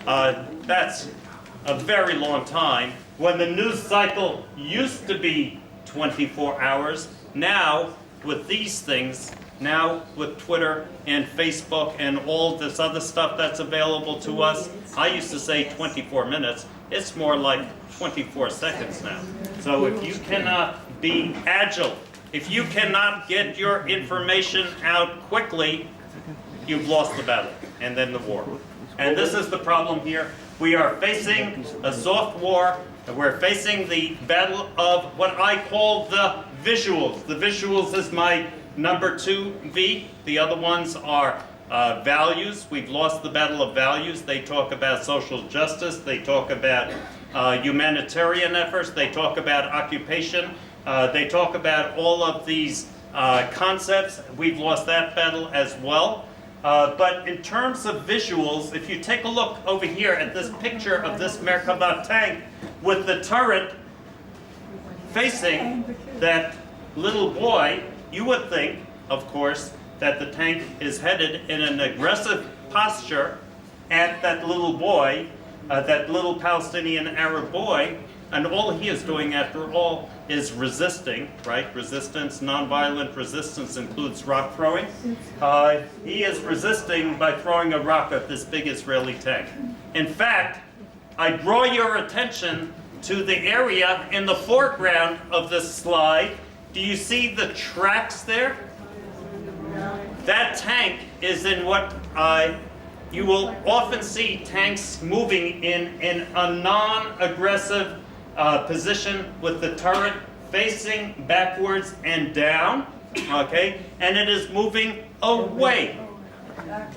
That's a very long time. When the news cycle used to be 24 hours, now with these things, now with Twitter and Facebook and all this other stuff that's available to us, I used to say 24 minutes. It's more like 24 seconds now. So if you cannot be agile, if you cannot get your information out quickly, you've lost the battle, and then the war. And this is the problem here. We are facing a soft war, and we're facing the battle of what I call the visuals. The visuals is my number 2V. The other ones are values. We've lost the battle of values. They talk about social justice. They talk about humanitarian efforts. They talk about occupation. They talk about all of these concepts. We've lost that battle as well. But in terms of visuals, if you take a look over here at this picture of this Merkava tank with the turret facing that little boy, you would think, of course, that the tank is headed in an aggressive posture at that little boy, that little Palestinian Arab boy, and all he is doing, after all, is resisting, right? Resistance, nonviolent resistance includes rock throwing. He is resisting by throwing a rock at this big Israeli tank. In fact, I draw your attention to the area in the foreground of this slide. Do you see the tracks there? That tank is in what you will often see tanks moving in a non-aggressive position with the turret facing backwards and down, okay? And it is moving away.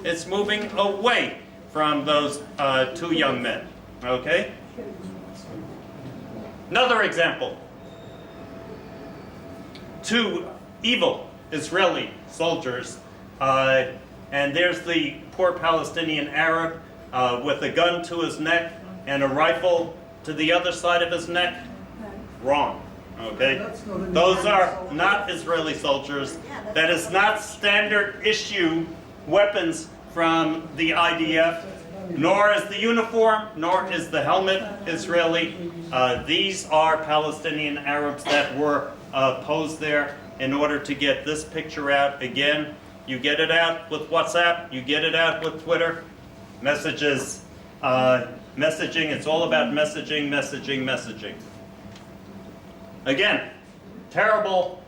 It's moving away from those two young men, okay? Another example. Two evil Israeli soldiers, and there's the poor Palestinian Arab with a gun to his neck and a rifle to the other side of his neck. Wrong, okay? Those are not Israeli soldiers. That is not standard issue weapons from the IDF, nor is the uniform, nor is the helmet Israeli. These are Palestinian Arabs that were posed there in order to get this picture out. Again, you get it out with WhatsApp, you get it out with Twitter, messages, messaging. It's all about messaging, messaging, messaging. Again, terrible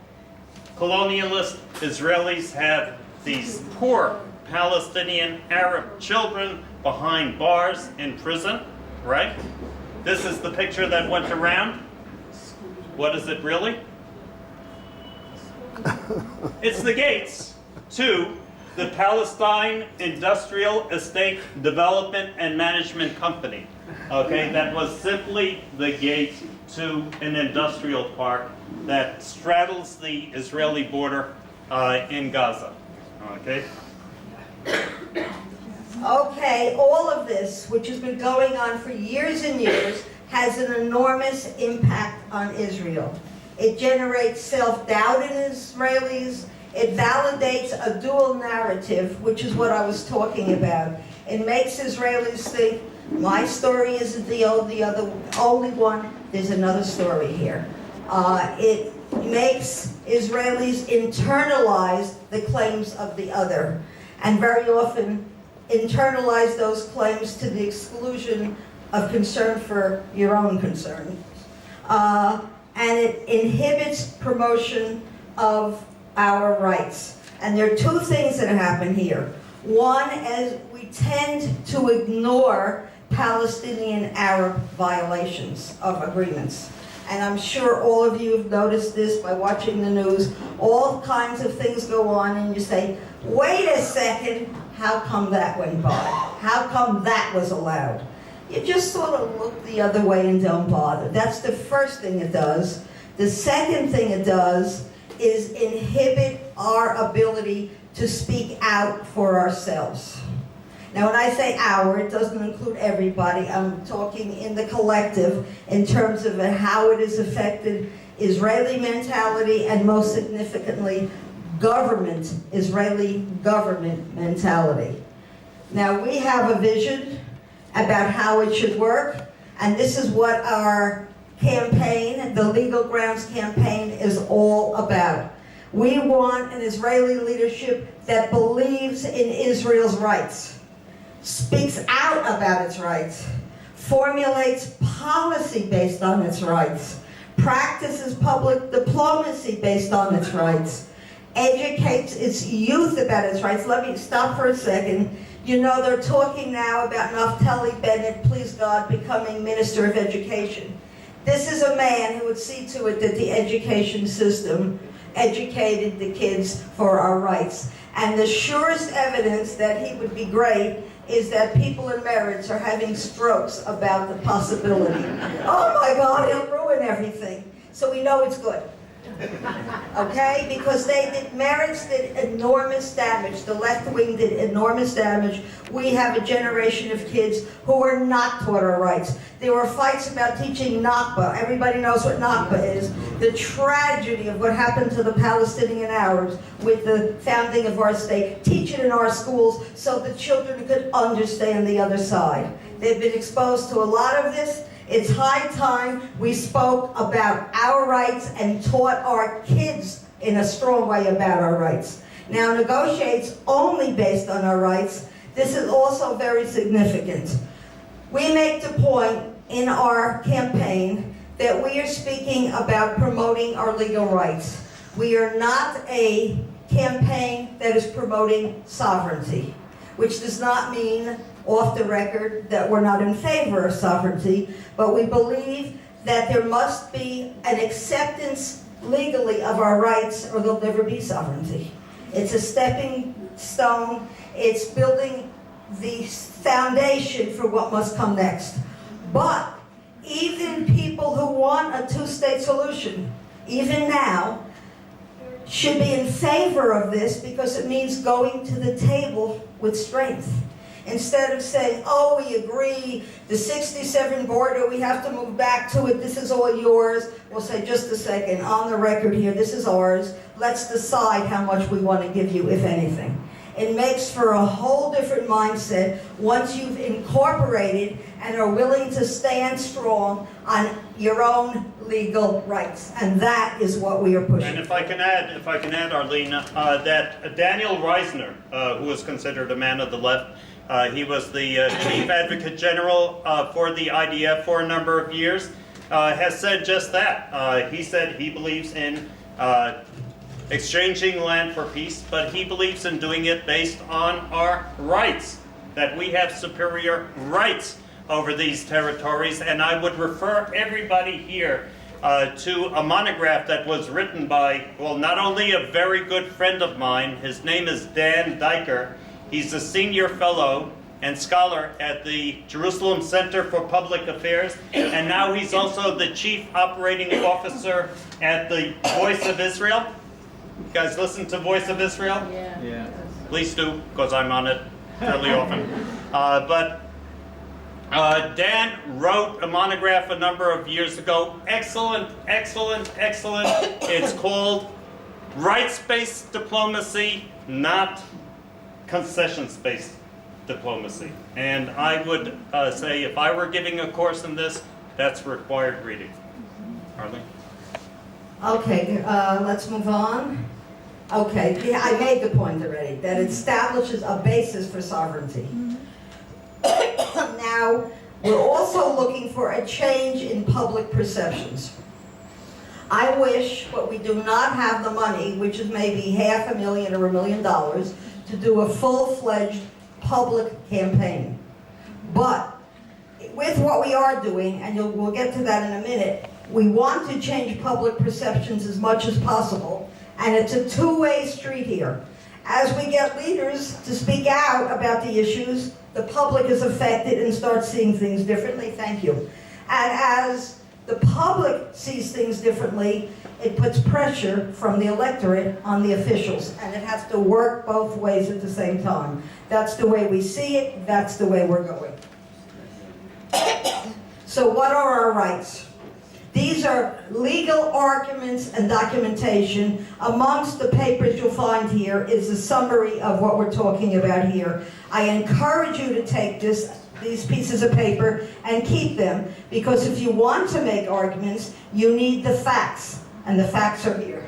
colonialist Israelis have these poor Palestinian Arab children behind bars in prison, right? This is the picture that went around. What is it really? It's the gates to the Palestine Industrial Estate Development and Management Company. Okay, that was simply the gate to an industrial park that straddles the Israeli border in Gaza. Okay. Okay, all of this, which has been going on for years and years, has an enormous impact on Israel. It generates self-doubt in Israelis. It validates a dual narrative, which is what I was talking about. It makes Israelis think, my story isn't the only one, there's another story here. It makes Israelis internalize the claims of the other, and very often internalize those claims to the exclusion of concern for your own concerns. And it inhibits promotion of our rights. And there are two things that happen here. One is we tend to ignore Palestinian Arab violations of agreements. And I'm sure all of you have noticed this by watching the news. All kinds of things go on and you say, wait a second, how come that went by? How come that was allowed? You just sort of look the other way and don't bother. That's the first thing it does. The second thing it does is inhibit our ability to speak out for ourselves. Now, when I say our, it doesn't include everybody. I'm talking in the collective in terms of how it has affected Israeli mentality and most significantly, Israeli government mentality. Now, we have a vision about how it should work, and this is what our campaign, the Legal Grounds campaign, is all about. We want an Israeli leadership that believes in Israel's rights, speaks out about its rights, formulates policy based on its rights, practices public diplomacy based on its rights, educates its youth about its rights. Let me stop for a second. You know, they're talking now about Naftali Bennett, please God, becoming Minister of Education. This is a man who would see to it that the education system educated the kids for our rights. And the surest evidence that he would be great is that people in Meretz are having strokes about the possibility. Oh my God, he'll ruin everything. So we know it's good. Okay? Because Meretz did enormous damage. The left wing did enormous damage. We have a generation of kids who are not taught our rights. There were fights about teaching Nakba. Everybody knows what Nakba is. The tragedy of what happened to the Palestinian Arabs with the founding of our state. Teach it in our schools so the children could understand the other side. They've been exposed to a lot of this. It's high time we spoke about our rights and taught our kids in a strong way about our rights. Now, negotiates only based on our rights. This is also very significant. We make the point in our campaign that we are speaking about promoting our legal rights. We are not a campaign that is promoting sovereignty, which does not mean, off the record, that we're not in favor of sovereignty, but we believe that there must be an acceptance legally of our rights or there'll never be sovereignty. It's a stepping stone. It's building the foundation for what must come next. But even people who want a two-state solution, even now, should be in favor of this because it means going to the table with strength. Instead of saying, oh, we agree, the 67 border, we have to move back to it, this is all yours. We'll say, just a second, on the record here, this is ours. Let's decide how much we want to give you, if anything. It makes for a whole different mindset once you've incorporated and are willing to stand strong on your own legal rights. And that is what we are pushing. And if I can add, Arlene, that Daniel Reisner, who is considered a man of the left, he was the chief advocate general for the IDF for a number of years, has said just that. He said he believes in exchanging land for peace, but he believes in doing it based on our rights, that we have superior rights over these territories. And I would refer everybody here to a monograph that was written by, well, not only a very good friend of mine, his name is Dan Diker. He's a senior fellow and scholar at the Jerusalem Center for Public Affairs, and now he's also the chief operating officer at the Voice of Israel. You guys listen to Voice of Israel? Yeah. Please do, because I'm on it fairly often. But Dan wrote a monograph a number of years ago. Excellent, excellent, excellent. It's called Rights-Based Diplomacy, Not Concessions-Based Diplomacy. And I would say if I were giving a course in this, that's required reading. Arlene? Okay, let's move on. Okay, yeah, I made the point already, that it establishes a basis for sovereignty. Now, we're also looking for a change in public perceptions. I wish, but we do not have the money, which is maybe $500,000 or $1 million, to do a full-fledged public campaign. But with what we are doing, and we'll get to that in a minute, we want to change public perceptions as much as possible, and it's a two-way street here. As we get leaders to speak out about the issues, the public is affected and starts seeing things differently. Thank you. And as the public sees things differently, it puts pressure from the electorate on the officials, and it has to work both ways at the same time. That's the way we see it, that's the way we're going. So what are our rights? These are legal arguments and documentation. Amongst the papers you'll find here is a summary of what we're talking about here. I encourage you to take this these pieces of paper and keep them, because if you want to make arguments, you need the facts, and the facts are here.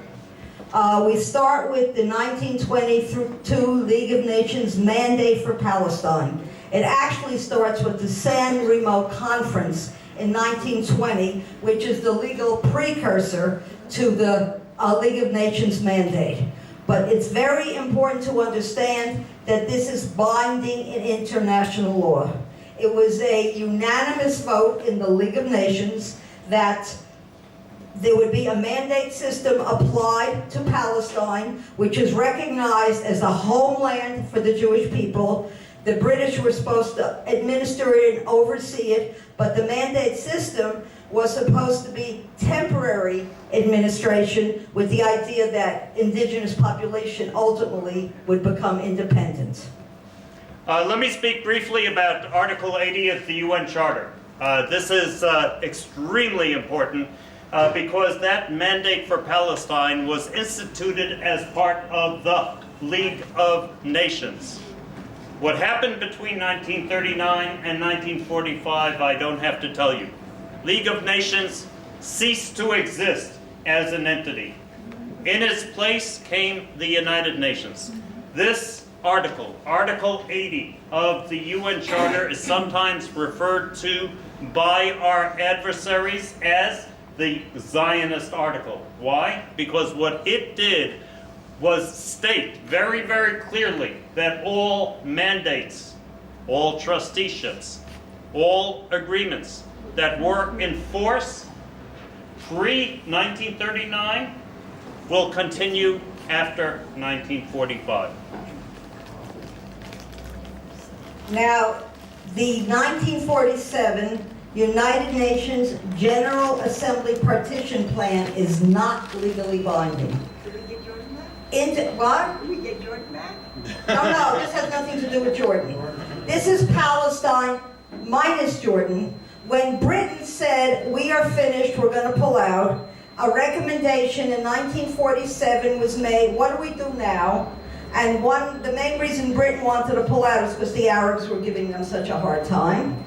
We start with the 1922 League of Nations mandate for Palestine. It actually starts with the San Remo Conference in 1920, which is the legal precursor to the League of Nations mandate. But it's very important to understand that this is binding in international law. It was a unanimous vote in the League of Nations that there would be a mandate system applied to Palestine, which is recognized as a homeland for the Jewish people. The British were supposed to administer it and oversee it, but the mandate system was supposed to be temporary administration with the idea that indigenous population ultimately would become independent. Let me speak briefly about Article 80 of the UN Charter. This is extremely important because that mandate for Palestine was instituted as part of the League of Nations. What happened between 1939 and 1945, I don't have to tell you. League of Nations ceased to exist as an entity. In its place came the United Nations. This article, Article 80 of the UN Charter, is sometimes referred to by our adversaries as the Zionist article. Why? Because what it did was state very, very clearly that all mandates, all trusteeships, all agreements that were in force pre-1939 will continue after 1945. Now, the 1947 United Nations General Assembly Partition Plan is not legally binding. Did we get Jordan back? What? Did we get Jordan back? No, this has nothing to do with Jordan. This is Palestine minus Jordan. When Britain said, we are finished, we're going to pull out, a recommendation in 1947 was made, what do we do now? And the main reason Britain wanted to pull out is because the Arabs were giving them such a hard time.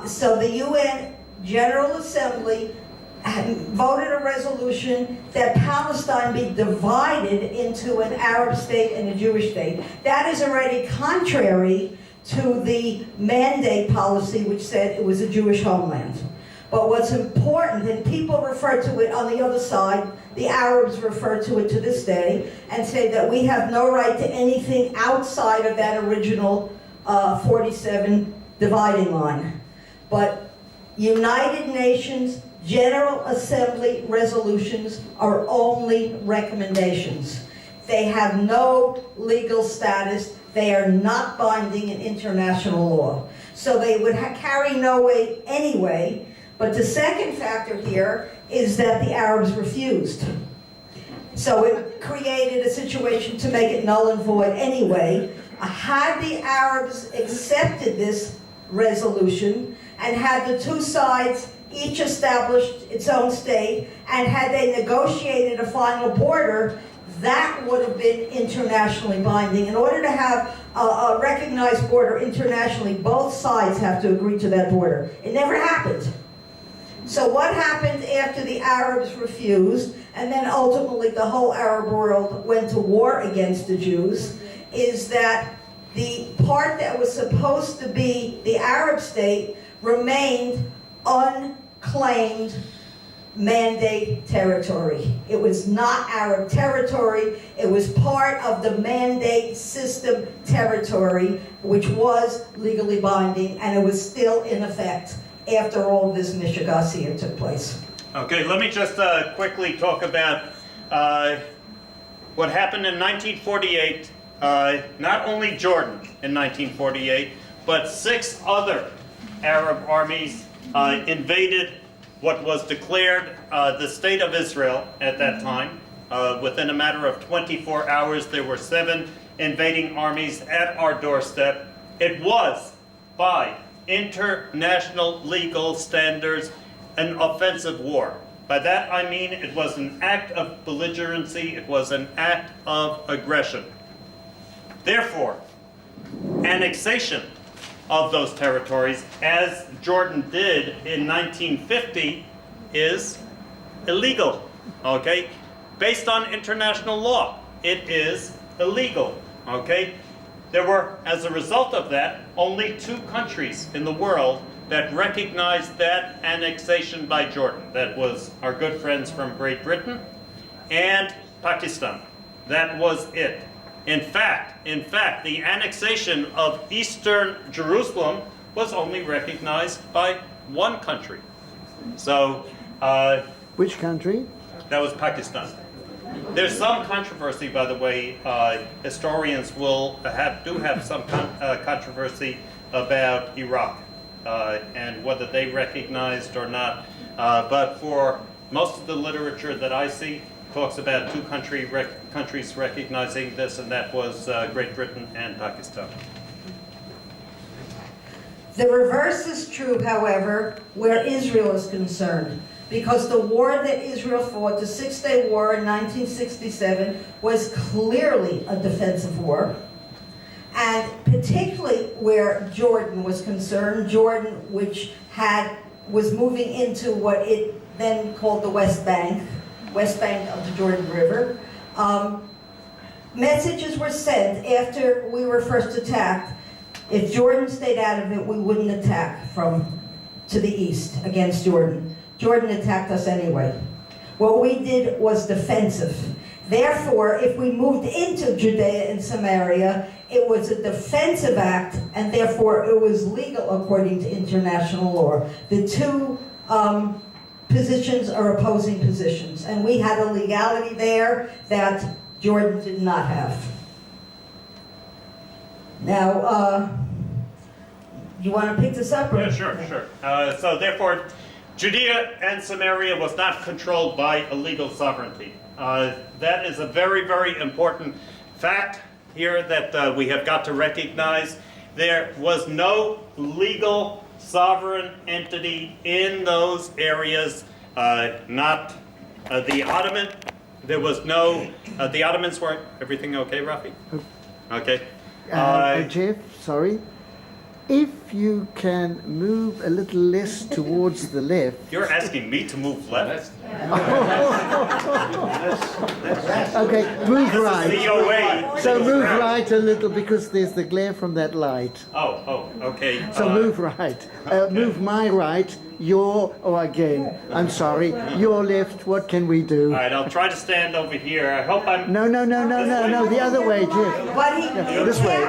So the UN General Assembly voted a resolution that Palestine be divided into an Arab state and a Jewish state. That is already contrary to the mandate policy, which said it was a Jewish homeland. But what's important, and people refer to it on the other side, the Arabs refer to it to this day, and say that we have no right to anything outside of that original 47 dividing line. But United Nations General Assembly resolutions are only recommendations. They have no legal status. They are not binding in international law. So they would carry no weight anyway. But the second factor here is that the Arabs refused. So it created a situation to make it null and void anyway. Had the Arabs accepted this resolution and had the two sides each established its own state, and had they negotiated a final border, that would have been internationally binding. In order to have a recognized border internationally, both sides have to agree to that border. It never happened. So what happened after the Arabs refused, and then ultimately the whole Arab world went to war against the Jews, is that the part that was supposed to be the Arab state remained unclaimed mandate territory. It was not Arab territory. It was part of the mandate system territory, which was legally binding, and it was still in effect after all this Mishigasia took place. Okay, let me just quickly talk about what happened in 1948. Not only Jordan in 1948, but 6 other Arab armies invaded what was declared the State of Israel at that time. Within a matter of 24 hours, there were 7 invading armies at our doorstep. It was, by international legal standards, an offensive war. By that I mean it was an act of belligerency, it was an act of aggression. Therefore, annexation of those territories, as Jordan did in 1950, is illegal, okay? Based on international law, it is illegal, okay? There were, as a result of that, only 2 countries in the world that recognized that annexation by Jordan. That was our good friends from Great Britain and Pakistan. That was it. In fact, the annexation of eastern Jerusalem was only recognized by 1 country. So, Which country? that was Pakistan. There's some controversy, by the way. Historians do have some controversy about Iraq and whether they recognized or not. But for most of the literature that I see, talks about 2 countries recognizing this, and that was Great Britain and Pakistan. The reverse is true, however, where Israel is concerned, because the war that Israel fought, the Six-Day War in 1967, was clearly a defensive war. And particularly where Jordan was concerned, Jordan, which was moving into what it then called the West Bank of the Jordan River. Messages were sent after we were first attacked. If Jordan stayed out of it, we wouldn't attack to the east against Jordan. Jordan attacked us anyway. What we did was defensive. Therefore, if we moved into Judea and Samaria, it was a defensive act, and therefore it was legal according to international law. The 2 positions are opposing positions, and we had a legality there that Jordan did not have. Now, you want to pick this up? Yeah, sure. So therefore, Judea and Samaria was not controlled by a legal sovereignty. That is a very, very important fact here that we have got to recognize. There was no legal sovereign entity in those areas, not the Ottoman. There was no, the Ottomans weren't, everything okay, Rafi? Okay. Jeff, sorry. If you can move a little less towards the left. You're asking me to move left? Okay, move right. This is the OA. So move right a little because there's the glare from that light. Oh, okay. So move right. Move my right, again, I'm sorry, your left, what can we do? All right, I'll try to stand over here. I hope I'm... No, the other way, Jeff. But This way.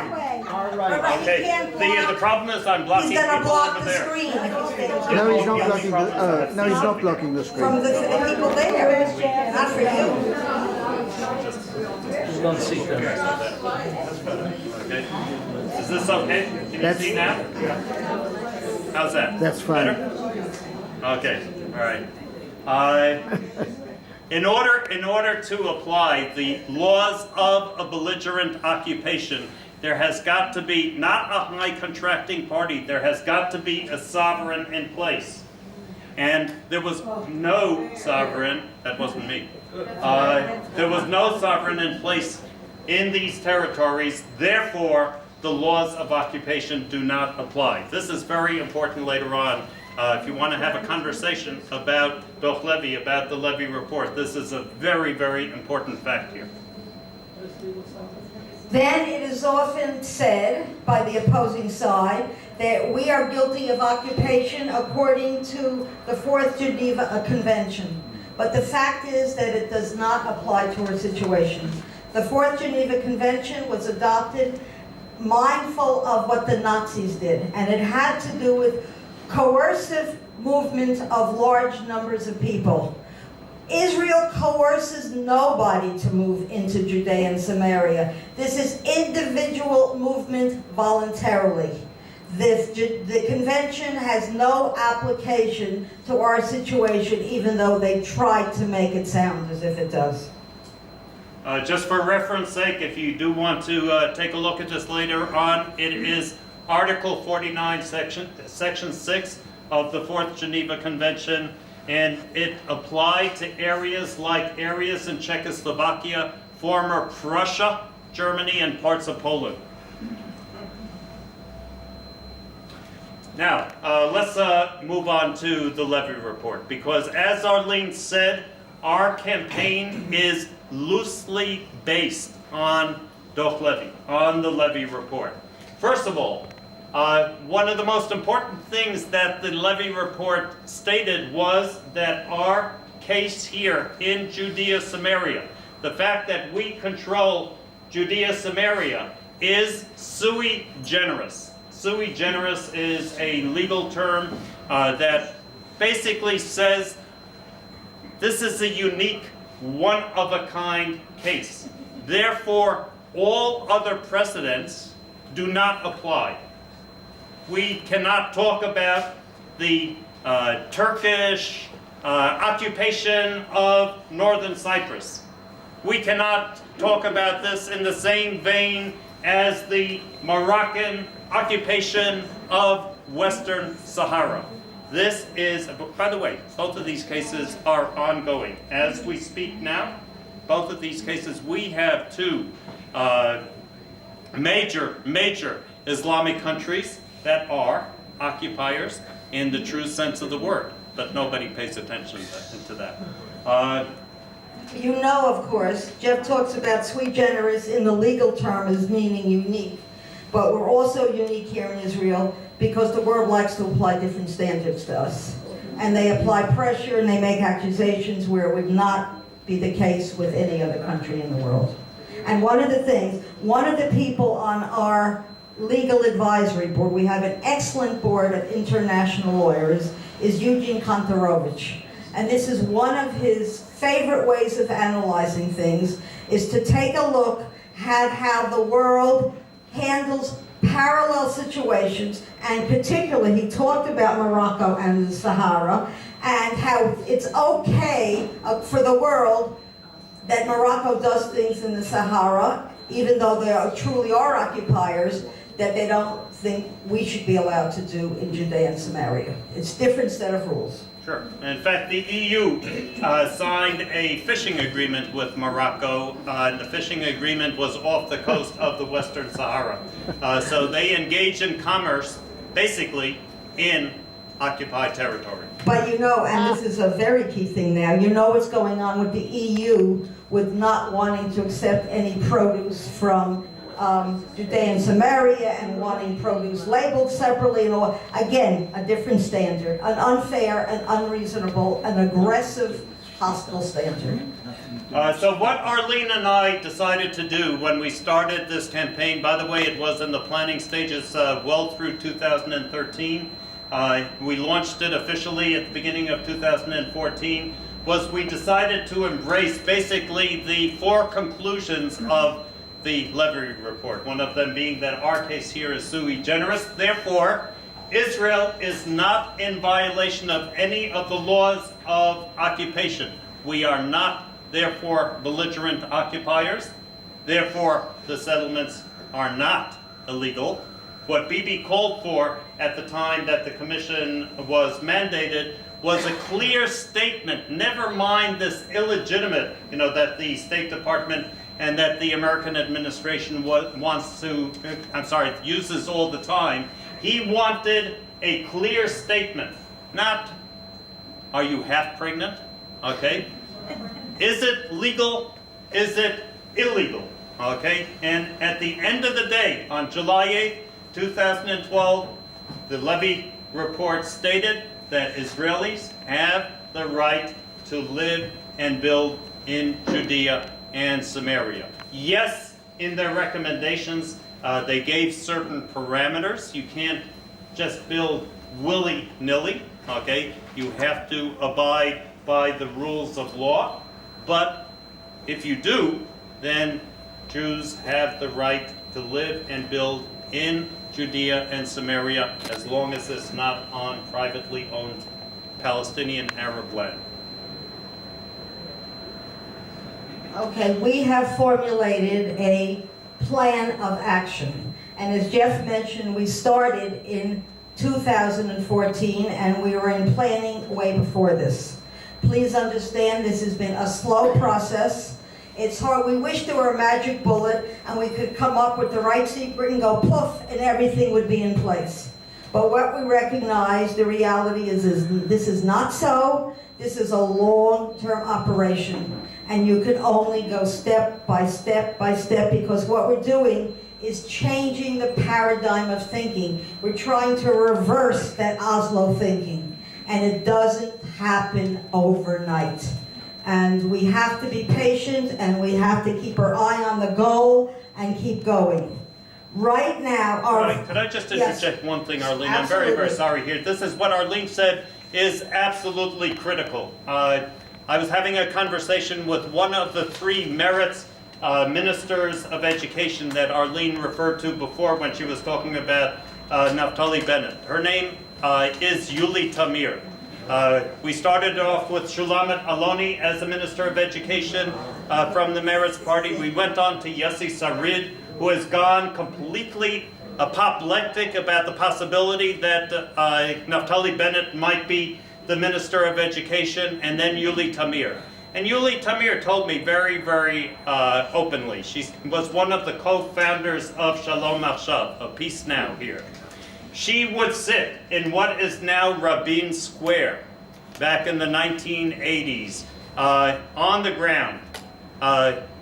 Okay, the problem is I'm blocking He's going to people block over the there. screen if he stays No, he's not blocking the, no, he's not blocking the from screen. the people there, not for you. Okay. Is this okay? Can you That's- see now? How's that? That's fine. Better? Okay, all right. In order to apply the laws of a belligerent occupation, there has got to be not a high contracting party, there has got to be a sovereign in place. And there was no sovereign, that wasn't me, there was no sovereign in place in these territories, therefore the laws of occupation do not apply. This is very important later on. If you want to have a conversation about Doch Levy, about the Levy report, this is a very, very important fact here. Then it is often said by the opposing side that we are guilty of occupation according to the Fourth Geneva Convention. But the fact is that it does not apply to our situation. The Fourth Geneva Convention was adopted mindful of what the Nazis did, and it had to do with coercive movement of large numbers of people. Israel coerces nobody to move into Judea and Samaria. This is individual movement voluntarily. The convention has no application to our situation, even though they tried to make it sound as if it does. Just for reference sake, if you do want to take a look at this later on, it is Article 49, Section 6 of the Fourth Geneva Convention, and it applied to areas like areas in Czechoslovakia, former Prussia, Germany, and parts of Poland. Now, let's move on to the levy report, because as Arlene said, our campaign is loosely based on Doch Levy, on the levy report. First of all, one of the most important things that the levy report stated was that our case here in Judea, Samaria, the fact that we control Judea, Samaria, is sui generis. Sui generis is a legal term that basically says this is a unique, one-of-a-kind case. Therefore, all other precedents do not apply. We cannot talk about the Turkish occupation of northern Cyprus. We cannot talk about this in the same vein as the Moroccan occupation of Western Sahara. This is, by the way, both of these cases are ongoing. As we speak now, both of these cases, we have two major Islamic countries that are occupiers in the true sense of the word, but nobody pays attention to that. You know, of course, Jeff talks about sui generis in the legal term as meaning unique, but we're also unique here in Israel because the world likes to apply different standards to us. And they apply pressure and they make accusations where it would not be the case with any other country in the world. And one of the people on our legal advisory board, we have an excellent board of international lawyers, is Eugene Kontorovich. And this is one of his favorite ways of analyzing things, is to take a look at how the world handles parallel situations, and particularly he talked about Morocco and the Sahara, and how it's okay for the world that Morocco does things in the Sahara, even though they truly are occupiers, that they don't think we should be allowed to do in Judea and Samaria. It's a different set of rules. Sure. In fact, the EU signed a fishing agreement with Morocco. The fishing agreement was off the coast of the Western Sahara. So they engage in commerce, basically, in occupied territory. But you know, and this is a very key thing now, you know what's going on with the EU with not wanting to accept any produce from Judea and Samaria and wanting produce labeled separately and all. Again, a different standard, an unfair and unreasonable and aggressive, hostile standard. So what Arlene and I decided to do when we started this campaign, by the way, it was in the planning stages well through 2013. We launched it officially at the beginning of 2014, was we decided to embrace basically the four conclusions of the levy report, one of them being that our case here is sui generis. Therefore, Israel is not in violation of any of the laws of occupation. We are not, therefore, belligerent occupiers. Therefore, the settlements are not illegal. What Bibi called for at the time that the commission was mandated was a clear statement, never mind this illegitimate, that the State Department and that the American administration uses all the time. He wanted a clear statement, not, are you half pregnant? Okay. Is it legal? Is it illegal? Okay. And at the end of the day, on July 8th, 2012, the levy report stated that Israelis have the right to live and build in Judea and Samaria. Yes, in their recommendations, they gave certain parameters. You can't just build willy-nilly, okay? You have to abide by the rules of law. But if you do, then Jews have the right to live and build in Judea and Samaria as long as it's not on privately owned Palestinian Arab land. Okay, we have formulated a plan of action. And as Jeff mentioned, we started in 2014 and we were in planning way before this. Please understand this has been a slow process. It's hard. We wish there were a magic bullet and we could come up with the right secret and go poof and everything would be in place. But what we recognize, the reality is this is not so. This is a long-term operation. And you can only go step by step by step, because what we're doing is changing the paradigm of thinking. We're trying to reverse that Oslo thinking. And it doesn't happen overnight. And we have to be patient, and we have to keep our eye on the goal and keep going. Right now, Could I just interject one thing, Arlene? I'm very, Absolutely. very sorry here. This is what Arlene said is absolutely critical. I was having a conversation with one of the three merits ministers of education that Arlene referred to before when she was talking about Naftali Bennett. Her name is Yuli Tamir. We started off with Shulamet Aloni as the Minister of Education from the Meretz Party. We went on to Yossi Sarid, who has gone completely apoplectic about the possibility that Naftali Bennett might be the Minister of Education, and then Yuli Tamir. And Yuli Tamir told me very, very openly. She was one of the co-founders of Shalom Achshav, of Peace Now here. She would sit in what is now Rabin Square, back in the 1980s, on the ground,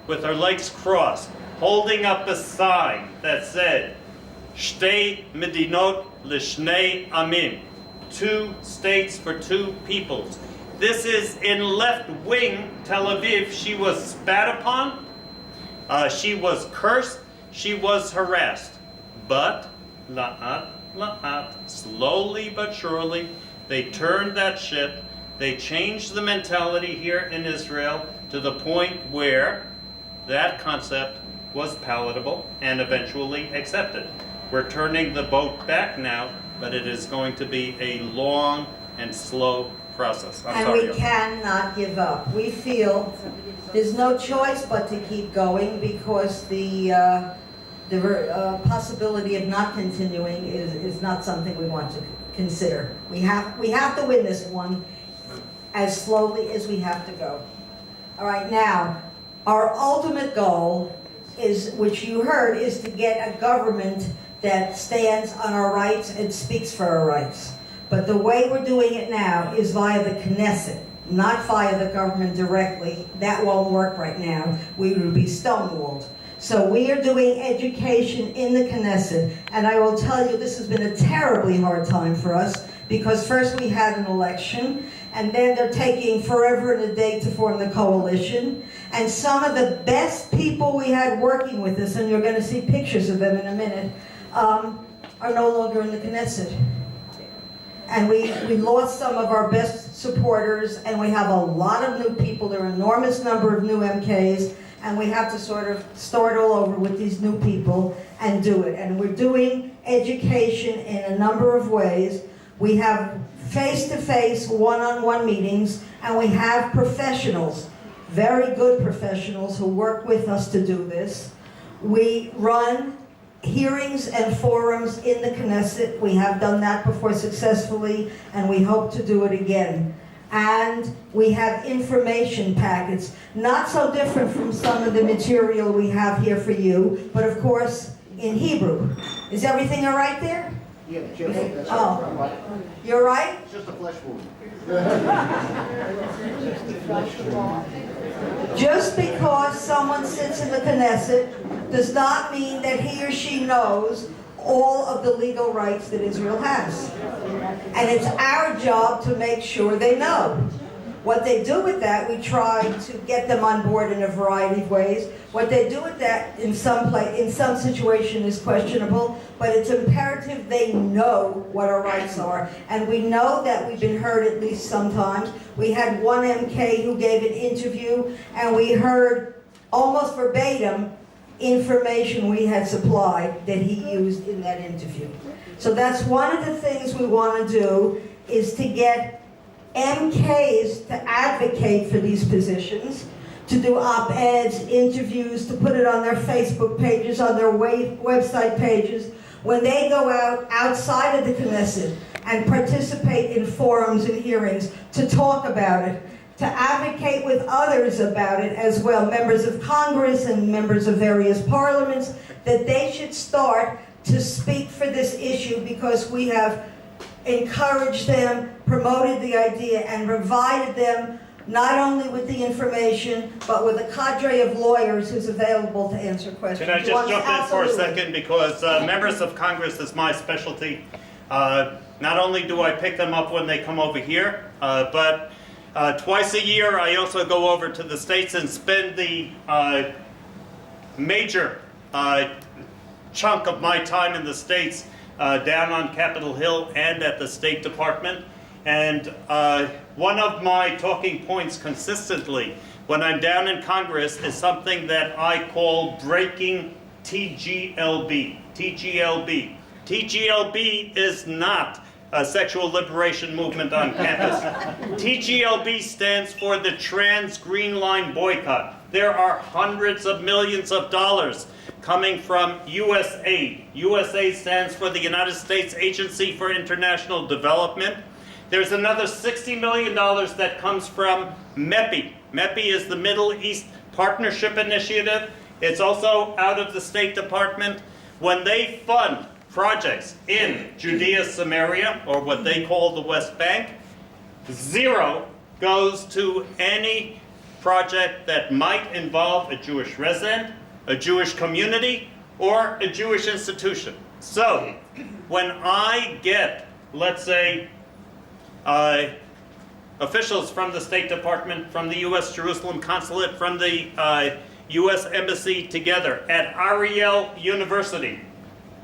with her legs crossed, holding up a sign that said, Shtei Medinot L'Shnei Amim, 2 states for 2 peoples. This is in left-wing Tel Aviv. She was spat upon, she was cursed, she was harassed. But, slowly but surely, they turned that ship. They changed the mentality here in Israel to the point where that concept was palatable and eventually accepted. We're turning the boat back now, but it is going to be a long and slow process. I'm And sorry. we cannot give up. We feel there's no choice but to keep going, because the possibility of not continuing is not something we want to consider. We have to win this one as slowly as we have to go. All right, now, our ultimate goal is, which you heard, is to get a government that stands on our rights and speaks for our rights. But the way we're doing it now is via the Knesset, not via the government directly. That won't work right now. We would be stonewalled. So we are doing education in the Knesset, and I will tell you this has been a terribly hard time for us, because first we had an election, and then they're taking forever and a day to form the coalition, and some of the best people we had working with us, and you're going to see pictures of them in a minute, are no longer in the Knesset. And we lost some of our best supporters, and we have a lot of new people. There are an enormous number of new MKs, and we have to sort of start all over with these new people and do it. And we're doing education in a number of ways. We have face-to-face, one-on-one meetings, and we have professionals, very good professionals who work with us to do this. We run hearings and forums in the Knesset. We have done that before successfully, and we hope to do it again. And we have information packets, not so different from some of the material we have here for you, but of course in Hebrew. Is everything all right there? Yeah, Jeff, Oh, you're right? It's just a flesh wound. Just because someone sits in the Knesset does not mean that he or she knows all of the legal rights that Israel has. And it's our job to make sure they know. What they do with that, we try to get them on board in a variety of ways. What they do with that in some situation is questionable, but it's imperative they know what our rights are. And we know that we've been heard at least sometimes. We had one MK who gave an interview, and we heard almost verbatim information we had supplied that he used in that interview. So that's one of the things we want to do, is to get MKs to advocate for these positions, to do op-eds, interviews, to put it on their Facebook pages, on their website pages, when they go outside of the Knesset and participate in forums and hearings, to talk about it, to advocate with others about it as well, members of Congress and members of various parliaments, that they should start to speak for this issue because we have encouraged them, promoted the idea, and provided them not only with the information, but with a cadre of lawyers who's available to answer questions. Can I just jump in for a Absolutely. second? Because members of Congress is my specialty. Not only do I pick them up when they come over here, but twice a year I also go over to the States and spend the major chunk of my time in the States down on Capitol Hill and at the State Department. And one of my talking points consistently when I'm down in Congress is something that I call breaking TGLB. TGLB. TGLB is not a sexual liberation movement on campus. TGLB stands for the Trans Green Line Boycott. There are hundreds of millions of dollars coming from USAID. USAID stands for the United States Agency for International Development. There's another $60 million that comes from MEPI. MEPI is the Middle East Partnership Initiative. It's also out of the State Department. When they fund projects in Judea, Samaria, or what they call the West Bank, zero goes to any project that might involve a Jewish resident, a Jewish community, or a Jewish institution. So, when I get, let's say, officials from the State Department, from the U.S. Jerusalem Consulate, from the U.S. Embassy together at Ariel University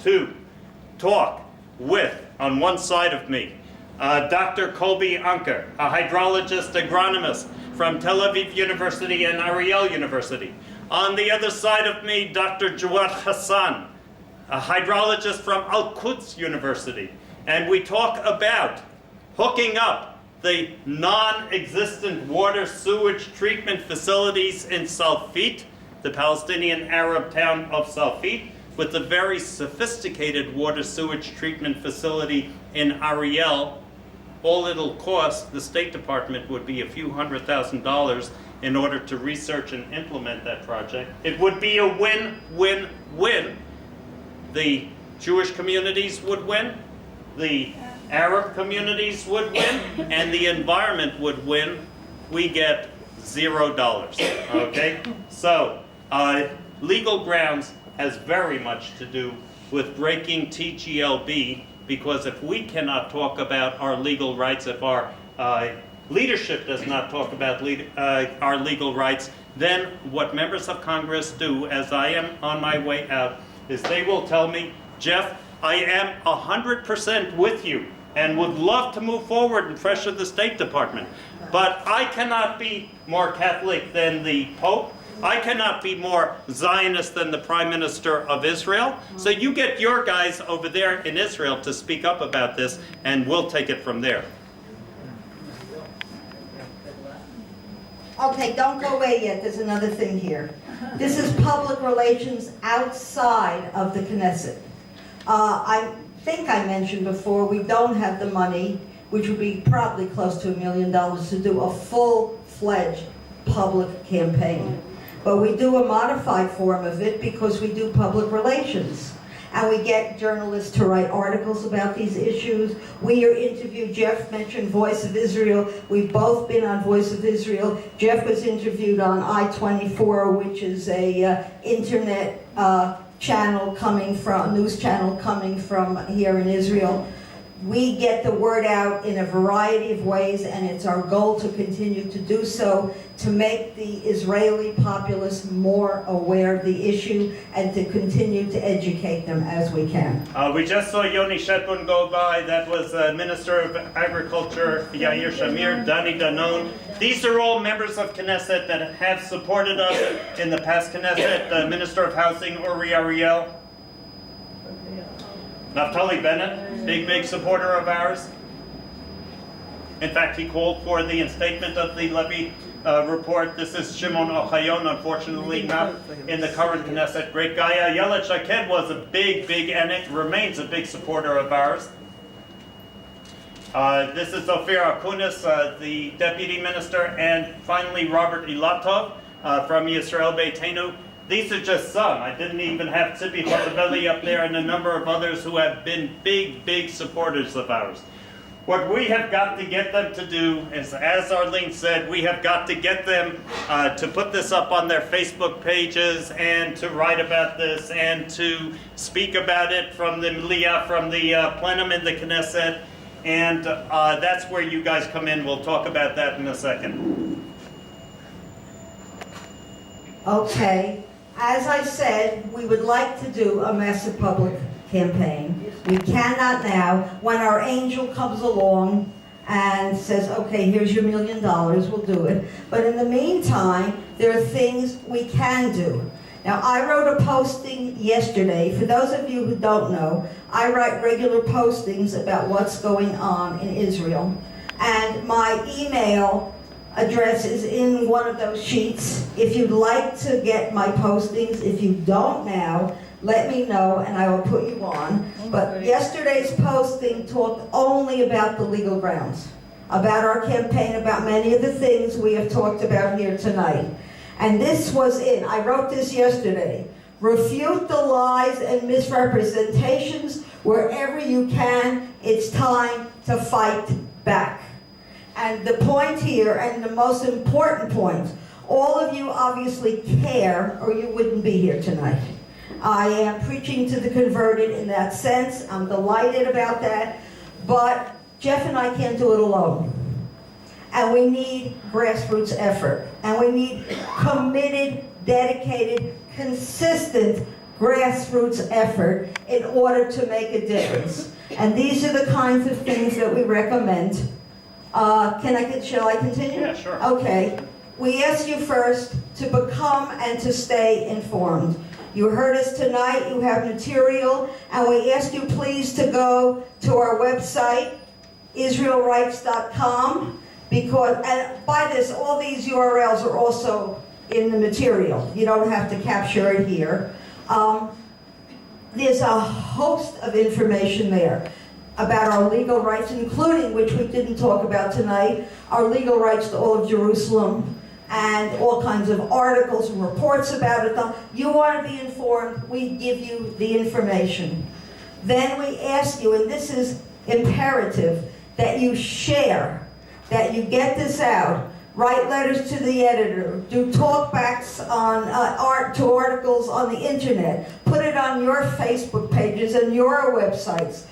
to talk with, on one side of me, Dr. Colby Anker, a hydrologist agronomist from Tel Aviv University and Ariel University. On the other side of me, Dr. Jawad Hassan, a hydrologist from Al-Quds University. And we talk about hooking up the non-existent water sewage treatment facilities in Salfit, the Palestinian Arab town of Salfit, with the very sophisticated water sewage treatment facility in Ariel. All it'll cost the State Department would be a few $100,000 in order to research and implement that project. It would be a win-win-win. The Jewish communities would win, the Arab communities would win, and the environment would win. We get $0, okay? So, legal grounds has very much to do with breaking TGLB, because if we cannot talk about our legal rights, if our leadership does not talk about our legal rights, then what members of Congress do, as I am on my way out, is they will tell me, Jeff, I am 100% with you and would love to move forward and pressure the State Department. But I cannot be more Catholic than the Pope. I cannot be more Zionist than the Prime Minister of Israel. So you get your guys over there in Israel to speak up about this, and we'll take it from there. Okay, don't go away yet. There's another thing here. This is public relations outside of the Knesset. I think I mentioned before, we don't have the money, which would be probably close to $1 million, to do a full-fledged public campaign. But we do a modified form of it because we do public relations. And we get journalists to write articles about these issues. We are interviewed. Jeff mentioned Voice of Israel. We've both been on Voice of Israel. Jeff was interviewed on I-24, which is a internet channel coming from, news channel coming from here in Israel. We get the word out in a variety of ways, and it's our goal to continue to do so, to make the Israeli populace more aware of the issue and to continue to educate them as we can. We just saw Yoni Shetbun go by. That was Minister of Agriculture Yair Shamir, Dani Danon. These are all members of Knesset that have supported us in the past Knesset. Minister of Housing Uri Ariel. Naftali Bennett, big supporter of ours. In fact, he called for the instatement of the Levy report. This is Shimon Ochayon, unfortunately not in the current Knesset. Great guy. Ayelet Shaked was a big, and it remains a big supporter of ours. This is Ophir Akunis, the Deputy Minister, and finally Robert Ilatov from Yisrael Beitenu. these are just some. I didn't even have Tzippi Hotoveli up there and a number of others who have been big supporters of ours. What we have got to get them to do is, as Arlene said, we have got to get them to put this up on their Facebook pages and to write about this and to speak about it from the Mliah, from the plenum in the Knesset. And that's where you guys come in. We'll talk about that in a second. Okay. As I said, we would like to do a massive public campaign. We cannot now. When our angel comes along and says, okay, here's your $1 million, we'll do it. But in the meantime, there are things we can do. Now, I wrote a posting yesterday. For those of you who don't know, I write regular postings about what's going on in Israel. And my email address is in one of those sheets. If you'd like to get my postings, if you don't now, let me know and I will put you on. But yesterday's posting talked only about the legal grounds, about our campaign, about many of the things we have talked about here tonight. And this was it. I wrote this yesterday. Refute the lies and misrepresentations wherever you can. It's time to fight back. And the point here, and the most important point, all of you obviously care or you wouldn't be here tonight. I am preaching to the converted in that sense. I'm delighted about that. But Jeff and I can't do it alone. And we need grassroots effort. And we need committed, dedicated, consistent grassroots effort in order to make a difference. And these are the kinds of things that we recommend. Shall I continue? Yeah, sure. Okay. We ask you first to become and to stay informed. You heard us tonight, you have material, and we ask you please to go to our website, israelrights.com, because, and by this, all these URLs are also in the material. You don't have to capture it here. There's a host of information there about our legal rights, including, which we didn't talk about tonight, our legal rights to all of Jerusalem, and all kinds of articles and reports about it. You want to be informed, we give you the information. Then we ask you, and this is imperative, that you share, that you get this out. Write letters to the editor, do talkbacks on to articles on the internet, put it on your Facebook pages and your websites,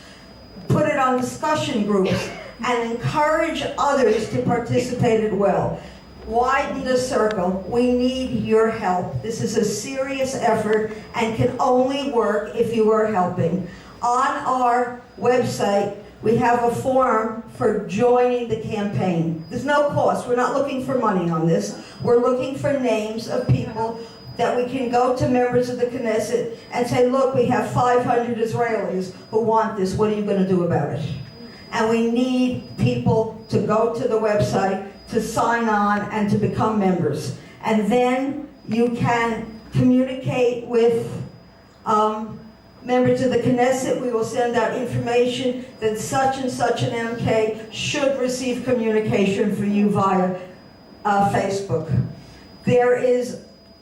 put it on discussion groups, and encourage others to participate as well. Widen the circle. We need your help. This is a serious effort and can only work if you are helping. On our website, we have a form for joining the campaign. There's no cost. We're not looking for money on this. We're looking for names of people that we can go to members of the Knesset and say, look, we have 500 Israelis who want this. What are you going to do about it? And we need people to go to the website, to sign on, and to become members. And then you can communicate with members of the Knesset. We will send out information that such and such an MK should receive communication from you via Facebook. There is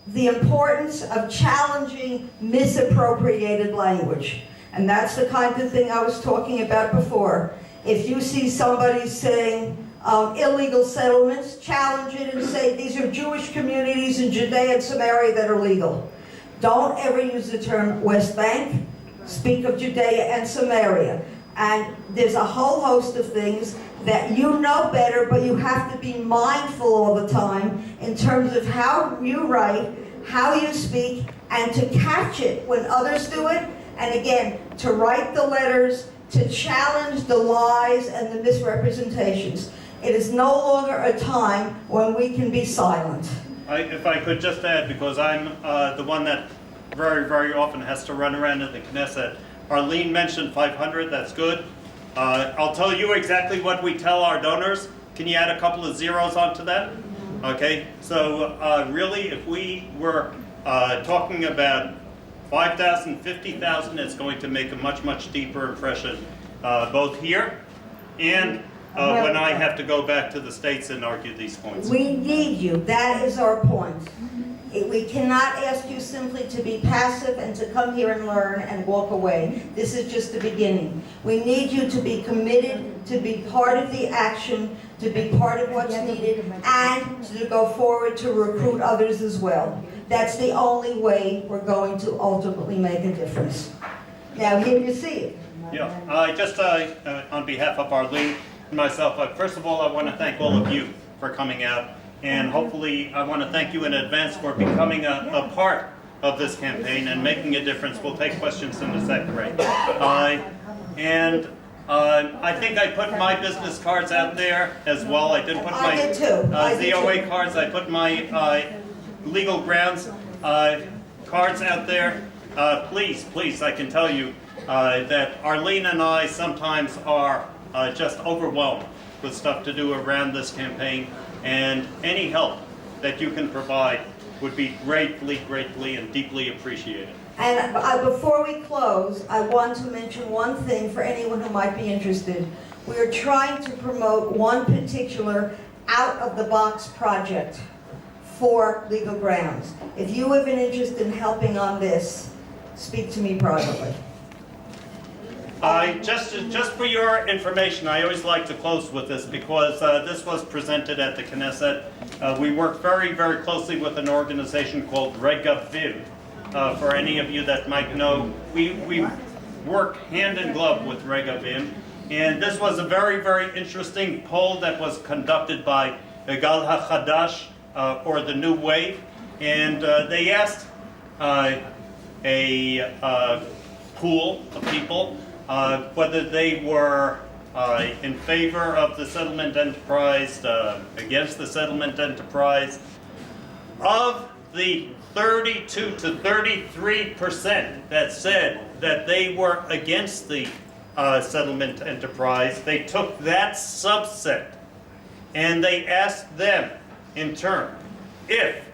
the importance of challenging misappropriated language. And that's the kind of thing I was talking about before. If you see somebody saying illegal settlements, challenge it and say these are Jewish communities in Judea and Samaria that are legal. Don't ever use the term West Bank. Speak of Judea and Samaria. And there's a whole host of things that you know better, but you have to be mindful all the time in terms of how you write, how you speak, and to catch it when others do it. And again, to write the letters, to challenge the lies and the misrepresentations. It is no longer a time when we can be silent. If I could just add, because I'm the one that very often has to run around in the Knesset. Arlene mentioned 500, that's good. I'll tell you exactly what we tell our donors. Can you add a couple of zeros onto that? Okay, so really if we were talking about 5,000, 50,000, it's going to make a much deeper impression, both here and when I have to go back to the States and argue these points. We need you. That is our point. We cannot ask you simply to be passive and to come here and learn and walk away. This is just the beginning. We need you to be committed, to be part of the action, to be part of what's needed, and to go forward to recruit others as well. That's the only way we're going to ultimately make a difference. Now, here you see it. Yeah, just on behalf of Arlene and myself, first of all, I want to thank all of you for coming out. And hopefully, I want to thank you in advance for becoming a part of this campaign and making a difference. We'll take questions in a second, right? I think I put my business cards out there as well. I did put I did too. my ZOA cards. I put my legal grounds cards out there. Please, I can tell you that Arlene and I sometimes are just overwhelmed with stuff to do around this campaign. And any help that you can provide would be greatly, greatly, and deeply appreciated. And before we close, I want to mention one thing for anyone who might be interested. We are trying to promote one particular out-of-the-box project for legal grounds. If you have an interest in helping on this, speak to me privately. Just for your information, I always like to close with this because this was presented at the Knesset. We work very, very closely with an organization called Videographer. For any of you that might know, we work hand in glove with Videographer. And this was a very, very interesting poll that was conducted by Gal HaChadash, or the New Wave. And they asked a pool of people whether they were in favor of the settlement enterprise, against the settlement enterprise. Of the 32 to 33% that said that they were against the settlement enterprise, they took that subset and they asked them in turn if